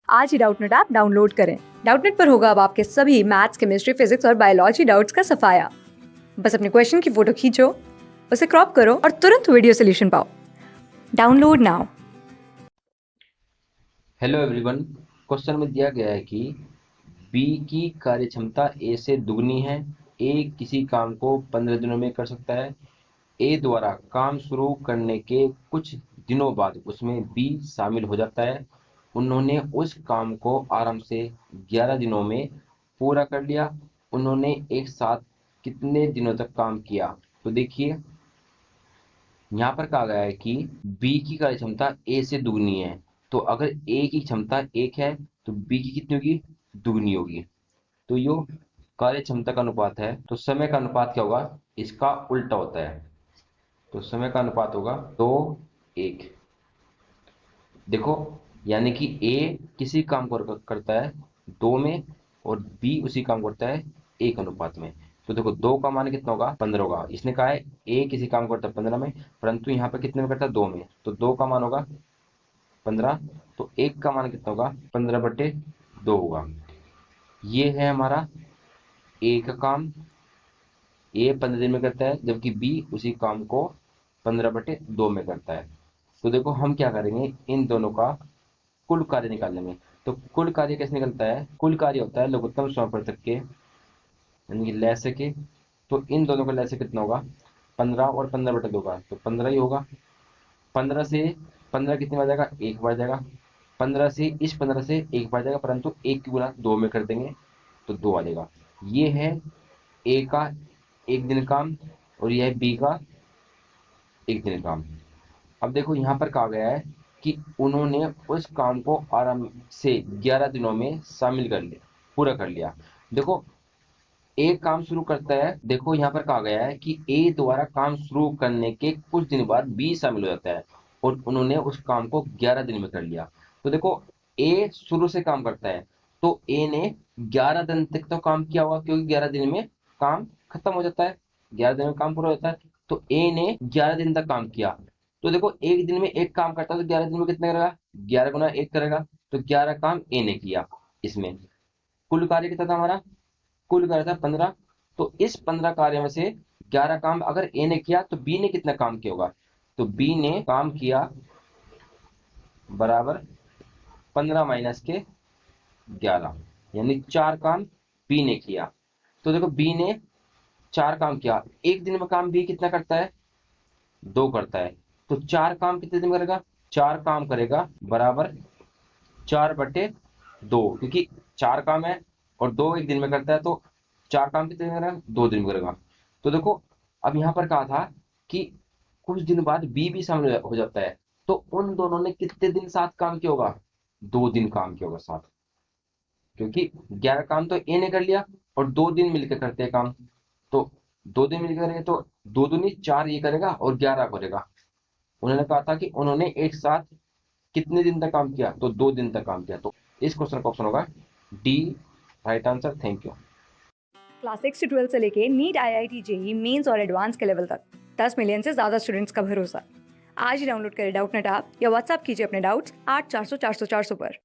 आज ही Doubtnut app download करें। Doubtnut पर होगा अब आपके सभी मैथ्स, केमिस्ट्री, फिजिक्स और बायोलॉजी डाउट्स का सफाया। बस अपने क्वेश्चन की फोटो खींचो, उसे क्रॉप करो और तुरंत वीडियो सोल्यूशन पाओ। Download now. Hello everyone. Question में दिया गया है कि बी की कार्यक्षमता ए से दुगनी है। ए किसी काम को 15 दिनों में कर सकता है। ए द्वारा काम शुरू करने के कुछ दिनों बाद उसमें बी शामिल हो जाता है। उन्होंने उस काम को आराम से 11 दिनों में पूरा कर लिया। उन्होंने एक साथ कितने दिनों तक काम किया? तो देखिए, यहाँ पर कहा गया है कि बी की कार्य क्षमता ए से दुगनी है। तो अगर ए की क्षमता 1 है तो बी की कितनी होगी? दुगनी होगी। तो यो कार्य क्षमता का अनुपात है, तो समय का अनुपात क्या होगा? इसका उल्टा होता है। तो समय का अनुपात होगा 2:1। देखो, यानी कि ए किसी काम को करता है 2 में और बी उसी काम को करता है 1 अनुपात में। तो देखो, 2 का मान कितना होगा? 15 होगा। इसने कहा है ए किसी काम को करता है 15 में, परंतु यहाँ पर कितने में करता है? 2 में। तो 2 का मान होगा 15। तो 1 का मान कितना होगा? 15/2 होगा। ये है हमारा ए का काम। ए 15 दिन में करता है जबकि बी उसी काम को 15/2 में करता है। तो देखो, हम क्या करेंगे, इन दोनों का कुल कार्य निकाल लेंगे। तो कुल कार्य कैसे निकलता है? कुल कार्य होता है लघुत्तम समापवर्तक के, यानी कि लैसे के। तो इन दोनों का लैसे कितना होगा? 15 और 15/2 का, तो 15 ही होगा। 15 से 15 कितनी बार जाएगा? एक बार जाएगा। 15 से इस 15 से एक बार जाएगा, परंतु एक की गुना 2 में कर देंगे तो 2 आ जाएगा। ये है ए का 1 दिन काम और यह है बी का 1 दिन काम। अब देखो, यहाँ पर कहा गया है कि उन्होंने उस काम को आराम से 11 दिनों में शामिल कर लिया, पूरा कर लिया। देखो, ए काम शुरू करता है। देखो, यहाँ पर कहा गया है कि ए द्वारा काम शुरू करने के कुछ दिन बाद बी शामिल हो जाता है और उन्होंने उस काम को 11 दिन में कर लिया। तो देखो, ए शुरू से काम करता है तो ए ने 11 दिन तक तो काम किया होगा, क्योंकि 11 दिन में काम खत्म हो जाता है, 11 दिन में काम पूरा हो जाता है। तो ए ने 11 दिन तक काम किया। तो देखो, एक दिन में एक काम करता है तो 11 दिन में कितना करेगा? 11 गुना 1 करेगा। तो 11 काम ए ने किया। इसमें कुल कार्य कितना था हमारा? कुल कार्य था 15। तो इस 15 कार्य में से 11 काम अगर ए ने किया तो बी ने कितना काम किया होगा? तो बी ने काम किया बराबर 15 माइनस के 11, यानी 4 काम बी ने किया। तो देखो, बी ने 4 काम किया। एक दिन में काम बी कितना करता है? 2 करता है। तो 4 काम कितने दिन में करेगा? 4 काम करेगा बराबर 4/2, क्योंकि 4 काम है और 2 एक दिन में करता है, तो 4 काम कितने दिन में करेगा? 2 दिन में करेगा। तो देखो, अब यहाँ पर कहा था कि कुछ दिन बाद बी भी शामिल हो जाता है। तो उन दोनों ने कितने दिन साथ काम किया होगा? 2 दिन काम किया होगा साथ, क्योंकि 11 काम तो ए ने कर लिया और 2 दिन मिलकर करते हैं काम। तो 2 दिन मिलकर करेंगे तो 2 दूनी 4 ये करेगा और 11 करेगा। उन्होंने कहा था कि उन्होंने एक साथ कितने दिन तक काम किया? तो 2 दिन तक काम किया। तो इस क्वेश्चन का ऑप्शन होगा D, right answer. Thank you. Class 6 से 12 से लेके नीट, IIT, जेई मेंस और एडवांस के लेवल तक 10 मिलियन से ज्यादा स्टूडेंट्स का भरोसा। आज ही डाउनलोड करें डाउटनेट ऐप या व्हाट्सएप कीजिए अपने डाउट्स 8400 400 400 पर।